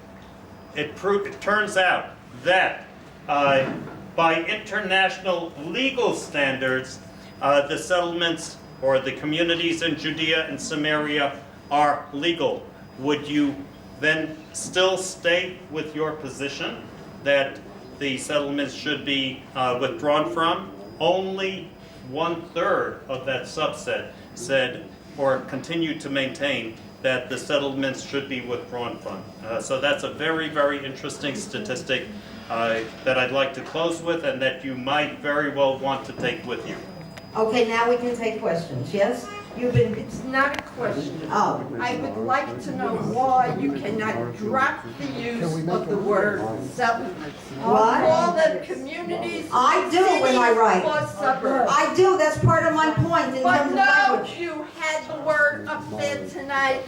it turns out that by international legal standards, the settlements or the communities in Judea and Samaria are legal, would you then still stay with your position that the settlements should be withdrawn from? Only 1/3 of that subset said or continued to maintain that the settlements should be withdrawn from. So that's a very, very interesting statistic that I'd like to close with and that you might very well want to take with you. Okay, now we can take questions, yes? You've been, It's not a question. oh, I would like to know why you cannot drop the use of the word settlements. Why? Call them communities, I do when I write. or suburbs. I do, that's part of my point in But terms of no, language. you had the word up there tonight.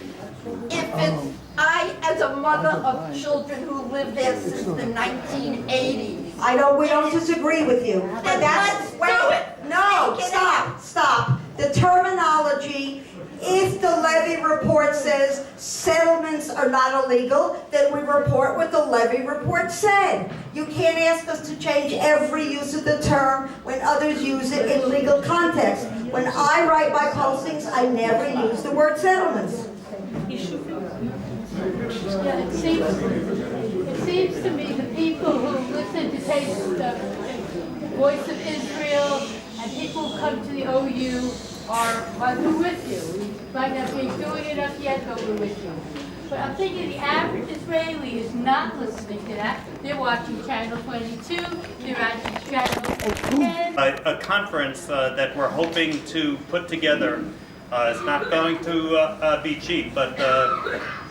If it's, I, as a mother of children who lived there since the 1980s. I know we don't disagree with you, but Then that's, let's wait, do it. no, Take it stop. The terminology, if the levy report says settlements are not illegal, then we report what the levy report said. You can't ask us to change every use of the term when others use it in legal context. When I write my postings, I never use the word settlements. Yeah, it seems to me the people who listen to take the Voice of Israel and people who come to the OU we're with you. We might not be doing enough yet, but we're with you. But I'm thinking the average Israeli is not listening to that. They're watching Channel 22, they're watching Channel 10. A conference that we're hoping to put together. It's not going to be cheap, but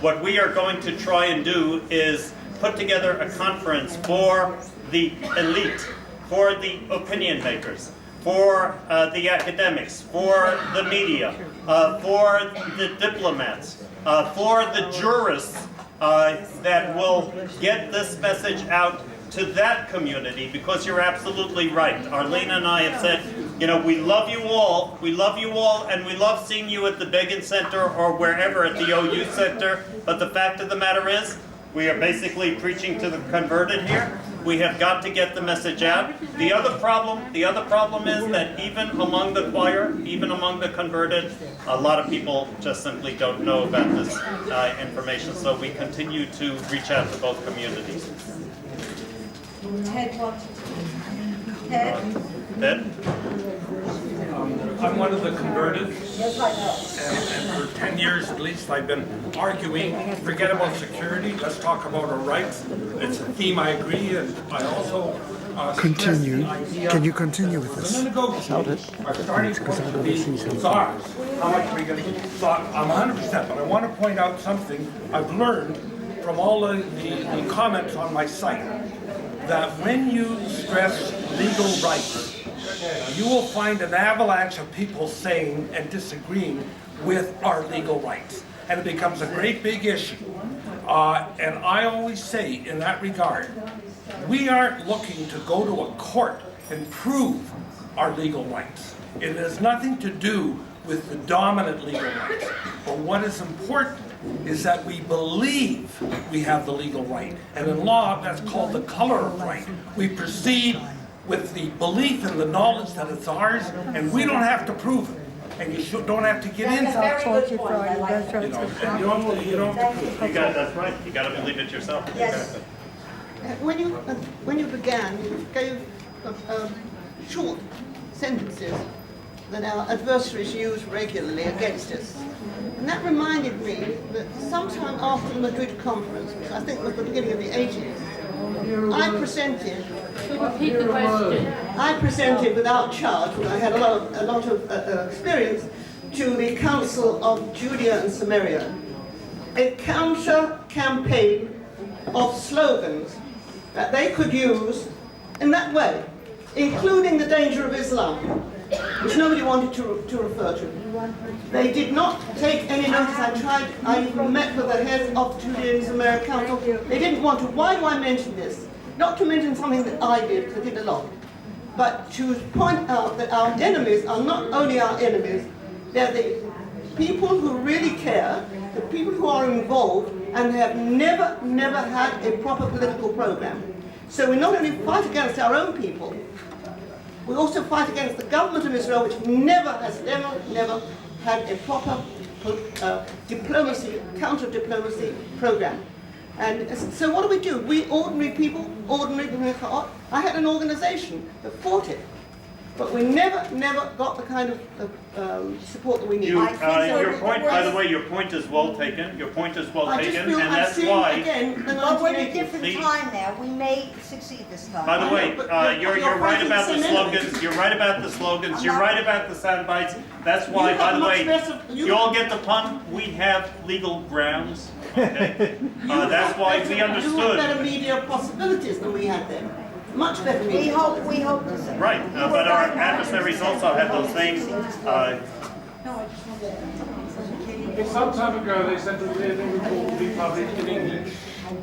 what we are going to try and do is put together a conference for the elite, for the opinion makers, for the academics, for the media, for the diplomats, for the jurists that will get this message out to that community, because you're absolutely right. Arlene and I have said, you know, we love you all, and we love seeing you at the Begin Center or wherever at the OU Center, but the fact of the matter is, we are basically preaching to the converted here, We have got to get the message out. The other problem is that even among the choir, even among the converted, a lot of people just simply don't know about this information. So we continue to reach out to both communities. Ted wants to. Ted? Ted? I'm one of the converted, Yes, I know. and for 10 years at least I've been arguing, forget about security, let's talk about our rights. It's a theme I agree, and I also Continue. stress the idea Can you continue with the this? negotiations are starting to be czars. How much are we going to get? So I'm 100%, but I want to point out something I've learned from all the comments on my site, that when you stress legal rights, you will find an avalanche of people saying and disagreeing with our legal rights. And it becomes a great big issue. And I always say in that regard, we aren't looking to go to a court and prove our legal rights. It has nothing to do with the dominant legal rights. But what is important is that we believe we have the legal right. And in law, that's called the color of right. We proceed with the belief and the knowledge that it's ours, and we don't have to prove it. And you don't have to get into That's a it. very good point. I like that. You know, and you don't That's right. You got to believe it yourself. Yes. When you began, you gave short sentences that our adversaries use regularly against us. And that reminded me that sometime after the Madrid conference, which I think was the beginning of the 80s, I presented Repeat the question. I presented without charge, when I had a lot of experience, to the Council of Judea and Samaria, a counter-campaign of slogans that they could use in that way, including the danger of Islam, which nobody wanted to refer to. They did not take any notice. I even met with the heads of Judea and Samaria Council. They didn't want to. Why do I mention this? Not to mention something that I did, because I did a lot, but to point out that our enemies are not only our enemies, they're the people who really care, the people who are involved and have never had a proper political program. So we not only fight against our own people, we also fight against the government of Israel, which never had a proper diplomacy, counter-diplomacy program. And so what do? We ordinary people, I had an organization that fought it, but we never got the kind of support that we need. Your point, by the way, your point is well taken. Your point is well I just taken, feel and I'm that's seeing why. again the But we're in a 1980s. different time now. We may succeed this time. By the way, you're right about the slogans. enemies. You're right about the slogans. I'm You're not- right about the sound bites. That's why, You by have the much way, better- you all get the pun. We have legal grounds. Okay, that's why we You have understood. better media possibilities than we had then. Much better We media. hope to see. Right, but our adversaries also have those same. Some time ago, they said that the report would be published in English.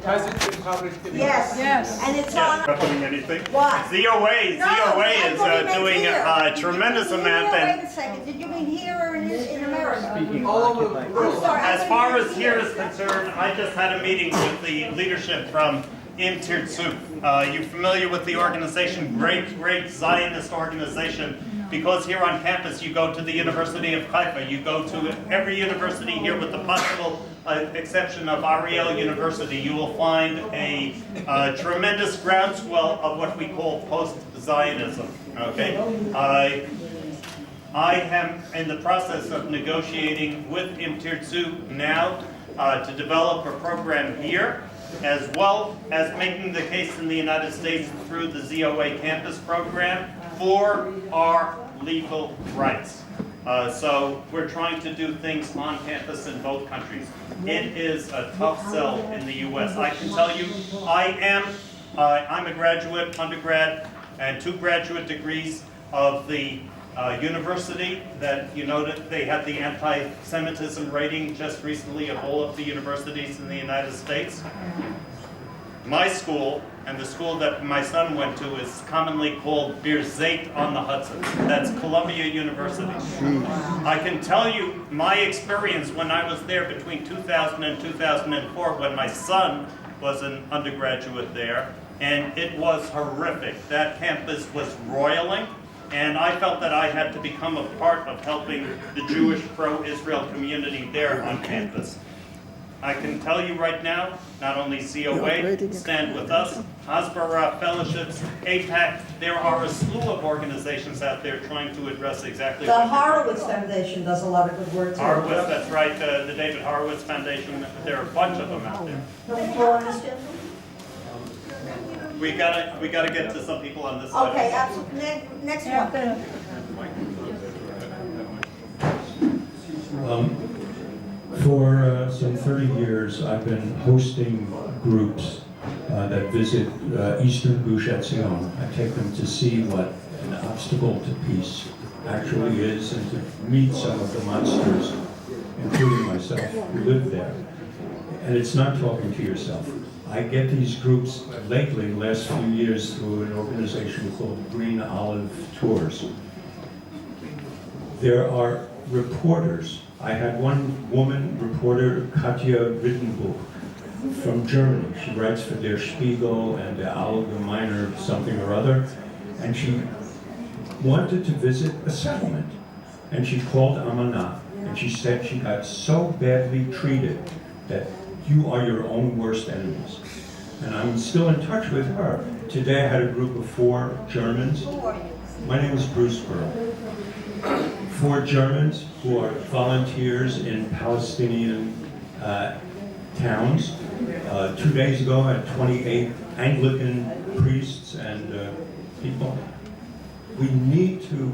Has it been published in English? Yes. And it's on. Not doing anything. What? ZOA No, I is thought he meant doing here. a Did you tremendous mean amount. here? And Wait a second. Did you mean here or in America? All Sorry, I as thought far you meant as here is concerned, I just had a meeting with the leadership from Im Tirtzu. You familiar with the organization? Great Zionist organization. Because here on campus, you go to the University of Haifa, you go to every university here with the possible exception of Ariel University, you will find a tremendous groundswell of what we call post-Zionism, okay? I am in the process of negotiating with Im Tirtzu now to develop a program here, as well as making the case in the United States through the ZOA campus program for our legal rights. So we're trying to do things on campus in both countries. It is a tough sell in the U.S. I can tell you, I'm a graduate, undergrad, and 2 graduate degrees of the university that, you know, that they had the anti-Semitism rating just recently of all of the universities in the United States. My school, and the school that my son went to, is commonly called Birzeit on the Hudson. That's Columbia University. I can tell you my experience when I was there between 2000 and 2004, when my son was an undergraduate there, and it was horrific. That campus was roiling, and I felt that I had to become a part of helping the Jewish pro-Israel community there on campus. I can tell you right now, not only COA, Stand With Us, Hasbara Fellowships, APAC, there are a slew of organizations out there trying to address exactly The what Horowitz Foundation does a lot of good work too. Horowitz, that's right, the David Horowitz Foundation, there are a bunch of them out there. No more on this, Jim? We gotta get to some people on this side. Okay, absolutely. Next one. For some 30 years, I've been hosting groups that visit Eastern Gush Etzion. I take them to see what an obstacle to peace actually is and to meet some of the monsters, including myself, who live there. And it's not talking to yourself. I get these groups lately, the last few years, through an organization called Green Olive Tours. There are reporters. I had one woman reporter, Katja Rittenbuch, from Germany. She writes for Der Spiegel and Der Allgemeiner something or other, and she wanted to visit a settlement. And she called Amanah, and she said she got so badly treated that you are your own worst enemies. And I'm still in touch with her. Today I had a group of 4 Germans. Who are you? My name is Bruce Burl. 4 Germans who are volunteers in Palestinian towns. 2 days ago I had 28 Anglican priests and people. We need to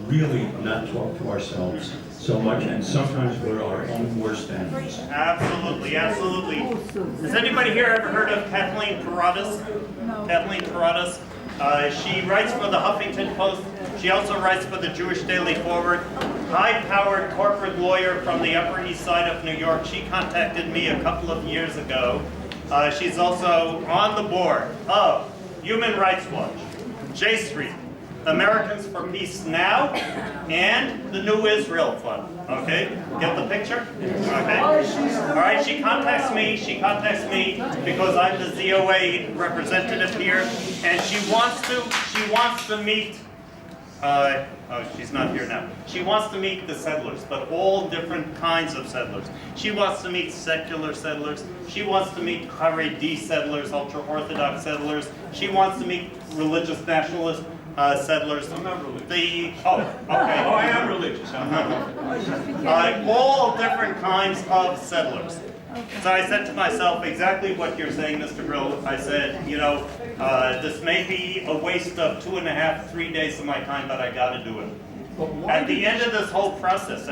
really not talk to ourselves so much, and sometimes we're our own worst enemies. Absolutely, absolutely. Has anybody here ever heard of Kathleen Paradas? No. Kathleen Paradas. She writes for the Huffington Post. She also writes for the Jewish Daily Forward. High-powered corporate lawyer from the Upper East Side of New York. She contacted me a couple of years ago. She's also on the board of Human Rights Watch, J Street, Americans for Peace Now, and the New Israel Fund. Okay, get the picture? Okay. All right, she contacts me because I'm the ZOA representative here, and she wants to meet, oh, she's not here now. She wants to meet the settlers, but all different kinds of settlers. She wants to meet secular settlers. She wants to meet Haredi settlers, ultra-Orthodox settlers. She wants to meet religious nationalist settlers. I'm not religious. Okay. Oh, I am religious. I'm not. All different kinds of settlers. So I said to myself exactly what you're saying, Mr. Brill. I said, you know, this may be a waste of 2.5, 3 days of my time, but I got to do it. At the end of this whole process,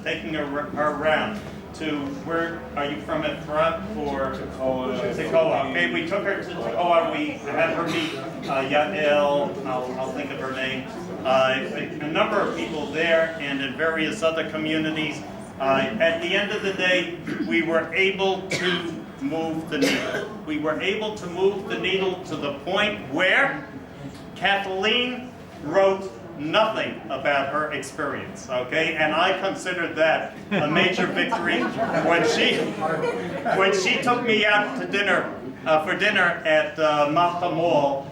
taking her around to, where are you from, Efrat or Tekoa? Okay, we took her to Tekoa. We had her meet Yael, I'll think of her name, a number of people there, and in various other communities. At the end of the day, we were able to move the needle. We were able to move the needle to the point where Kathleen wrote nothing about her experience, okay? And I considered that a major victory when she took me out to dinner, for dinner at Malta Mall.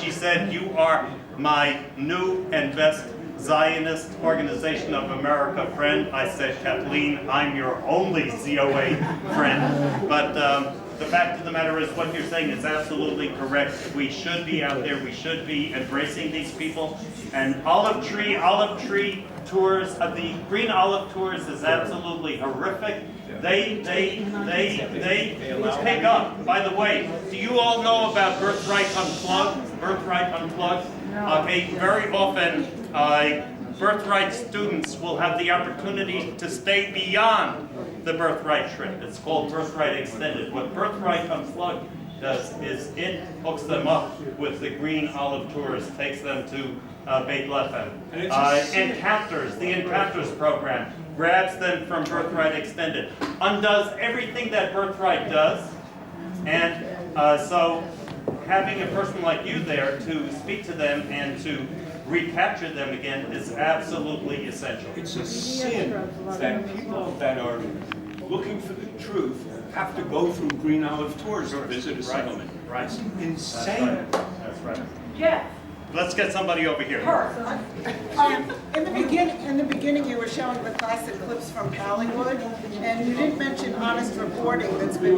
She said, "You are my new and best Zionist Organization of America friend." I said, "Kathleen, I'm your only ZOA friend." But the fact of the matter is, what you're saying is absolutely correct. We should be out there. We should be embracing these people. And olive tree tours, the Green Olive Tours is absolutely horrific. They pick up. By the way, do you all know about Birthright Unplugged? Birthright Unplugged? Okay, very often Birthright students will have the opportunity to stay beyond the Birthright trip. It's called Birthright Extended. What Birthright Unplugged does is it hooks them up with the Green Olive Tours, takes them to Beit Lechem. The Encounters program grabs them from Birthright Extended, undoes everything that Birthright does, and so having a person like you there to speak to them and to recapture them again is absolutely essential. It's a sin that people that are looking for the truth have to go through Green Olive Tours to visit a settlement. Right. It's insane. That's right. Jeff. Let's get somebody over here. In the beginning, you were showing the classic clips from Hollywood, and you didn't mention honest reporting. That's been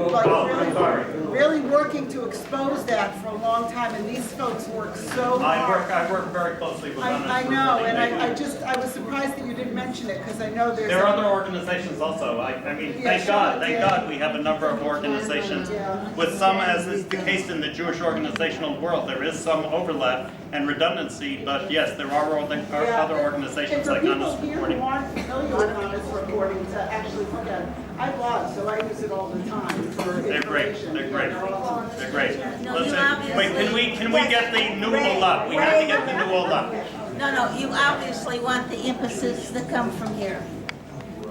really working to expose that for a long time, and these folks work so hard. I work very closely with honest I know, reporting. and I was surprised that you didn't mention it, because I know There are other organizations also. I mean, thank God we have a number of organizations. With some, as is the case in the Jewish organizational world, there is some overlap and redundancy, but yes, there are other organizations like Honest And for people here Reporting. who aren't familiar with honest reporting, to actually look at it, I blog, so I use it all the time for They're great. information. They're great. You know. They're great. No, Let's you say, wait, obviously- can we get the noodle up? We have to get the noodle up. No, you obviously want the emphasis to come from here.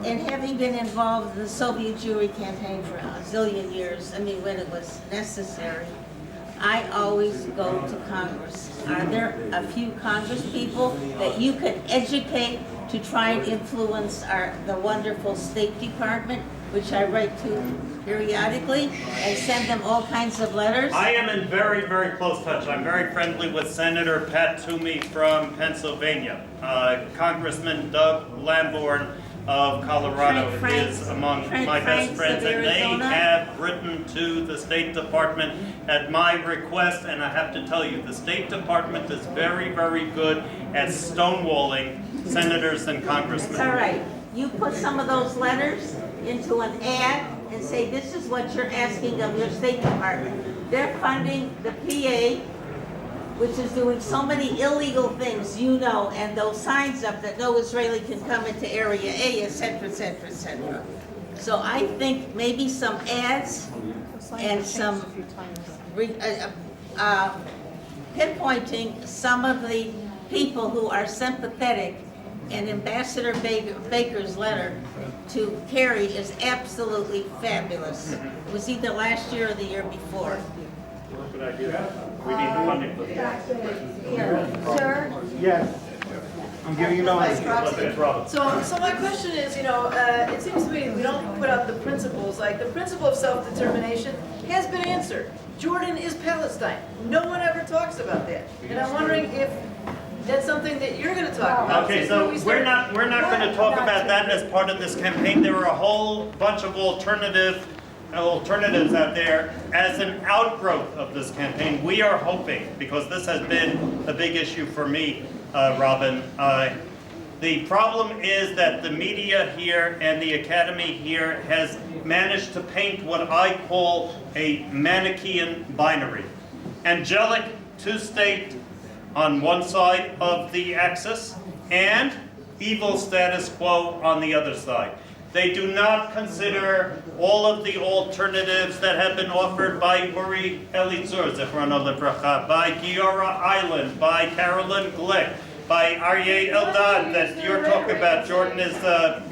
And having been involved in the Soviet Jewry campaign for a zillion years, I mean, when it was necessary, I always go to Congress. Are there a few Congress people that you could educate to try and influence the wonderful State Department, which I write to periodically, and send them all kinds of letters? I am in very, very close touch. I'm very friendly with Senator Pat Toomey from Pennsylvania. Congressman Doug Lamborn of Colorado is among my best friends, and they have written to the State Department at my request, and I have to tell you, the State Department is very, very good at stonewalling senators and congressmen. All right, you put some of those letters into an ad and say, this is what you're asking of your State Department. They're funding the PA, which is doing so many illegal things, you know, and those signs up that no Israeli can come into Area A, et cetera, et cetera, et cetera. So I think maybe some ads and some pinpointing some of the people who are sympathetic, and Ambassador Baker's letter to Kerry is absolutely fabulous. It was either last year or the year before. Good idea. We need the funding for that. Sir? Yes. I'm giving you So my question is, it seems to me we don't put out the principles, like the principle of self-determination has been answered. Jordan is Palestine. No one ever talks about that. And I'm wondering if that's something that you're going to talk about. Okay, so we're not going to talk about that as part of this campaign. There are a whole bunch of alternatives out there as an outgrowth of this campaign. We are hoping, because this has been a big issue for me, Robin, the problem is that the media here and the academy here has managed to paint what I call a Manichaean binary. Angelic two-state on one side of the axis and evil status quo on the other side. They do not consider all of the alternatives that have been offered by Uri Elitzur, Zichrono Livracha, by Giora Island, by Carolyn Glick, by Aryeh Eldad, that you're talking about. Jordan is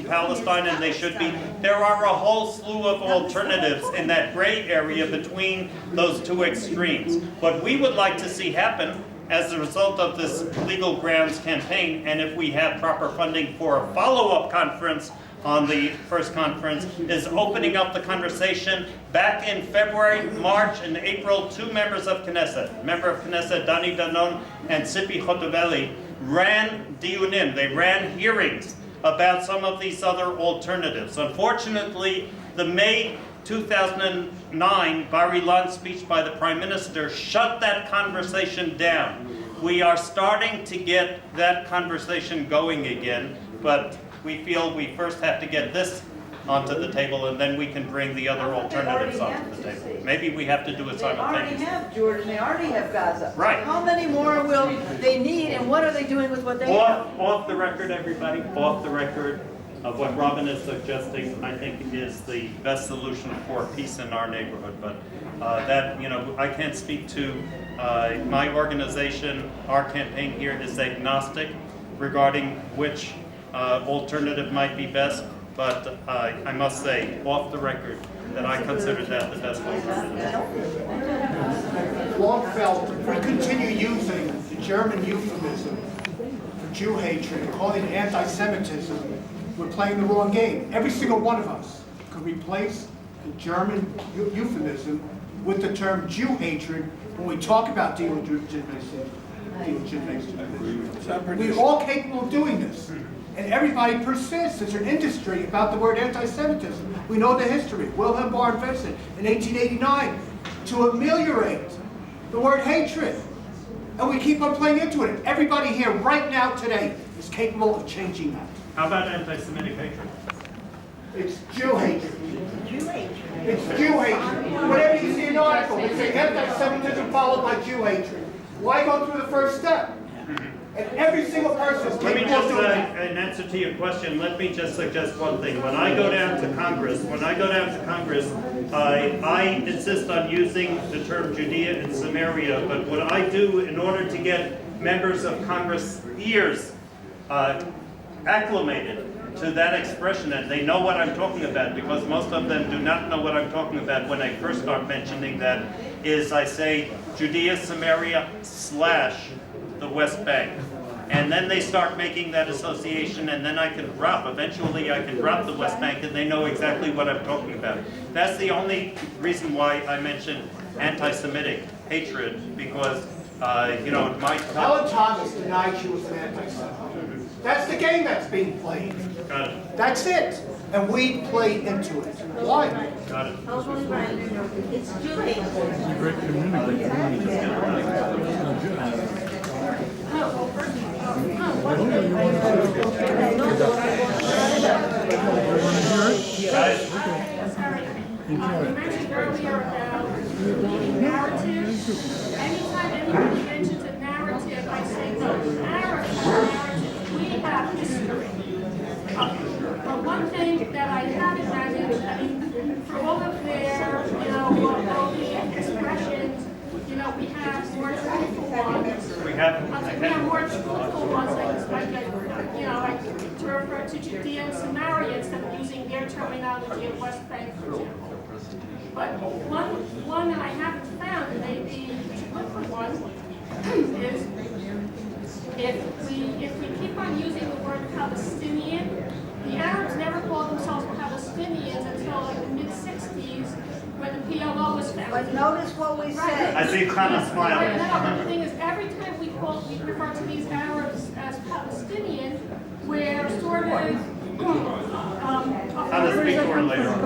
Palestine and they should be. There are a whole slew of alternatives in that gray area between those two extremes. What we would like to see happen as a result of this legal grounds campaign, and if we have proper funding for a follow-up conference on the first conference, is opening up the conversation. Back in February, March, and April, two members of Knesset, member of Knesset Dani Danon and Tzipi Chotoveli, ran diunim, they ran hearings about some of these other alternatives. Unfortunately, the May 2009 Bar Ilan speech by the Prime Minister shut that conversation down. We are starting to get that conversation going again, but we feel we first have to get this onto the table, and then we can bring the other alternatives onto the table. Maybe we have to do it They already simultaneously. have Jordan, they already have Gaza. Right. How many more will they need, and what are they doing with what they have? Off the record, everybody, off the record, of what Robin is suggesting, I think is the best solution for peace in our neighborhood. But that, I can't speak to my organization. Our campaign here is agnostic regarding which alternative might be best. But I must say, off the record, that I consider that the best alternative. Long felt if we continue using the German euphemism for Jew hatred and calling it anti-Semitism, we're playing the wrong game. Every single one of us could replace the German euphemism with the term Jew hatred when we talk about delegitimization. We're all capable of doing this. And everybody persists. There's an industry about the word anti-Semitism. We know the history. Wilhelm Barr invented in 1889 to ameliorate the word hatred. And we keep on playing into it. Everybody here right now today is capable of changing that. How about anti-Semitic hatred? It's Jew hatred. It's Jew hatred. Whenever you see an article, it's anti-Semitism followed by Jew hatred. Why go through the first step? And every single person is Let me capable of just, doing that. in answer to your question, let me just suggest one thing. When I go down to Congress, I insist on using the term Judea and Samaria, but what I do in order to get members of Congress' ears acclimated to that expression, and they know what I'm talking about, because most of them do not know what I'm talking about when I first start mentioning that, is I say Judea, Samaria / the West Bank. And then they start making that association, and then I can drop. Eventually I can drop the West Bank, and they know exactly what I'm talking about. That's the only reason why I mention anti-Semitic hatred, because, you know, it might... Helen Thomas denied she was an anti-Semite. That's the game that's being played. Got it. That's it. And we play into it. Why? Got it. It's Jew hatred. You mentioned earlier about narrative. Anytime anybody mentions a narrative, I say, no, narrative. We have history. But one thing that I have imagined, I mean, for all of their, you know, all the expressions, you know, we have more truthful ones. We have more truthful ones, you know, like to refer to Judea and Samaria instead of using their terminology of West Bank, for example. But one that I haven't found, and maybe we should look for one, is if we keep on using the word Palestinian, the Arabs never called themselves Palestinians until like the mid-60s, when the PLO was founded. But notice what we say. I see Khanna smiling. No, but the thing is, every time we refer to these Arabs as Palestinian, we're sort of I'll speak to her later on.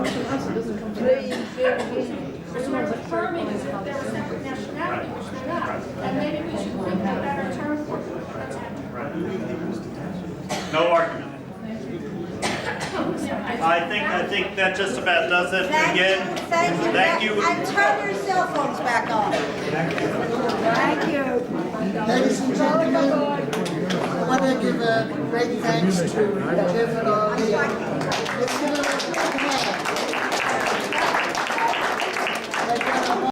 we're sort of affirming as if they're a separate nationality, which they're not. And maybe we should think of a better term for them. That's all. No argument. I think that just about does it. Again, thank you. And turn your cell phones back on. Thank you. Ladies and gentlemen, I want to give a great thanks to Jeff and Arlie. Let's give them a big hand.